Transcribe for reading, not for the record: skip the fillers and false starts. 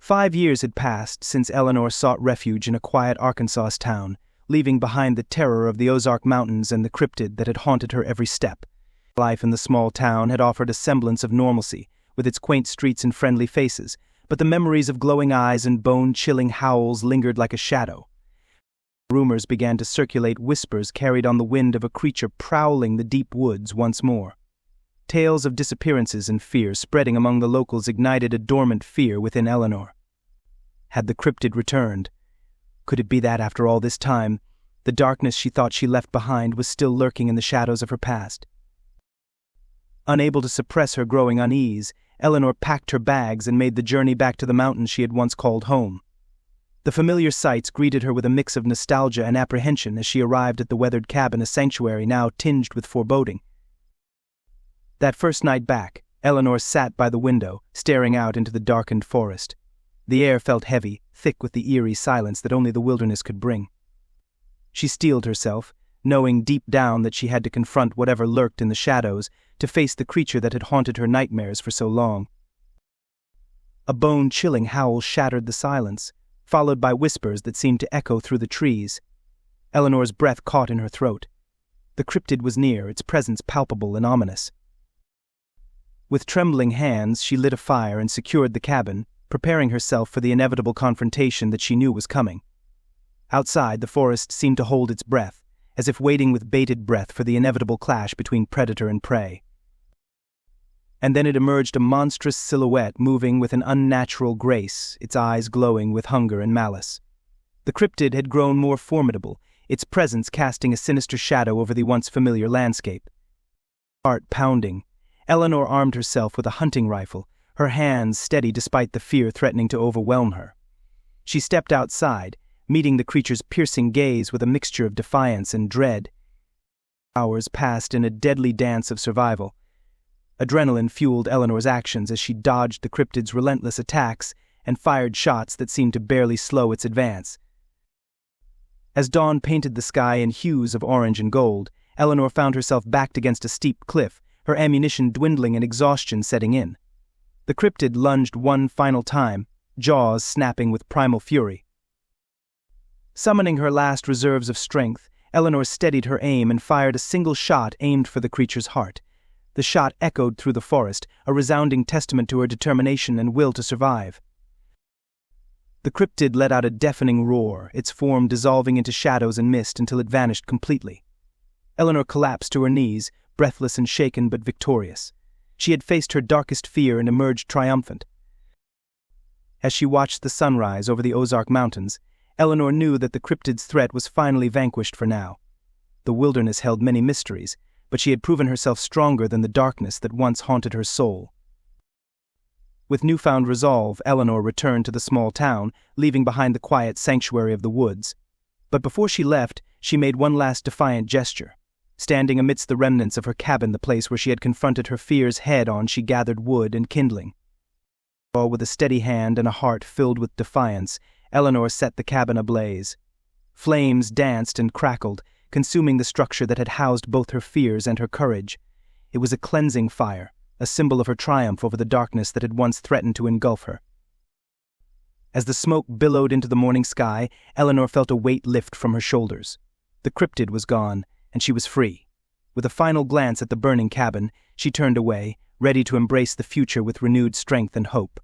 5 years had passed since Eleanor sought refuge in a quiet Arkansas town, leaving behind the terror of the Ozark Mountains and the cryptid that had haunted her every step. Life in the small town had offered a semblance of normalcy, with its quaint streets and friendly faces, but the memories of glowing eyes and bone-chilling howls lingered like a shadow. Rumors began to circulate, whispers carried on the wind of a creature prowling the deep woods once more. Tales of disappearances and fear spreading among the locals ignited a dormant fear within Eleanor. Had the cryptid returned? Could it be that, after all this time, the darkness she thought she left behind was still lurking in the shadows of her past? Unable to suppress her growing unease, Eleanor packed her bags and made the journey back to the mountains she had once called home. The familiar sights greeted her with a mix of nostalgia and apprehension as she arrived at the weathered cabin, a sanctuary now tinged with foreboding. That first night back, Eleanor sat by the window, staring out into the darkened forest. The air felt heavy, thick with the eerie silence that only the wilderness could bring. She steeled herself, knowing deep down that she had to confront whatever lurked in the shadows, to face the creature that had haunted her nightmares for so long. A bone-chilling howl shattered the silence, followed by whispers that seemed to echo through the trees. Eleanor's breath caught in her throat. The cryptid was near, its presence palpable and ominous. With trembling hands, she lit a fire and secured the cabin, preparing herself for the inevitable confrontation that she knew was coming. Outside, the forest seemed to hold its breath, as if waiting with bated breath for the inevitable clash between predator and prey. And then it emerged, a monstrous silhouette moving with an unnatural grace, its eyes glowing with hunger and malice. The cryptid had grown more formidable, its presence casting a sinister shadow over the once familiar landscape. Heart pounding, Eleanor armed herself with a hunting rifle, her hands steady despite the fear threatening to overwhelm her. She stepped outside, meeting the creature's piercing gaze with a mixture of defiance and dread. Hours passed in a deadly dance of survival. Adrenaline fueled Eleanor's actions as she dodged the cryptid's relentless attacks and fired shots that seemed to barely slow its advance. As dawn painted the sky in hues of orange and gold, Eleanor found herself backed against a steep cliff, her ammunition dwindling and exhaustion setting in. The cryptid lunged one final time, jaws snapping with primal fury. Summoning her last reserves of strength, Eleanor steadied her aim and fired a single shot aimed for the creature's heart. The shot echoed through the forest, a resounding testament to her determination and will to survive. The cryptid let out a deafening roar, its form dissolving into shadows and mist until it vanished completely. Eleanor collapsed to her knees, breathless and shaken but victorious. She had faced her darkest fear and emerged triumphant. As she watched the sunrise over the Ozark Mountains, Eleanor knew that the cryptid's threat was finally vanquished for now. The wilderness held many mysteries, but she had proven herself stronger than the darkness that once haunted her soul. With newfound resolve, Eleanor returned to the small town, leaving behind the quiet sanctuary of the woods. But before she left, she made one last defiant gesture. Standing amidst the remnants of her cabin, the place where she had confronted her fears head-on, she gathered wood and kindling. All with a steady hand and a heart filled with defiance, Eleanor set the cabin ablaze. Flames danced and crackled, consuming the structure that had housed both her fears and her courage. It was a cleansing fire, a symbol of her triumph over the darkness that had once threatened to engulf her. As the smoke billowed into the morning sky, Eleanor felt a weight lift from her shoulders. The cryptid was gone, and she was free. With a final glance at the burning cabin, she turned away, ready to embrace the future with renewed strength and hope.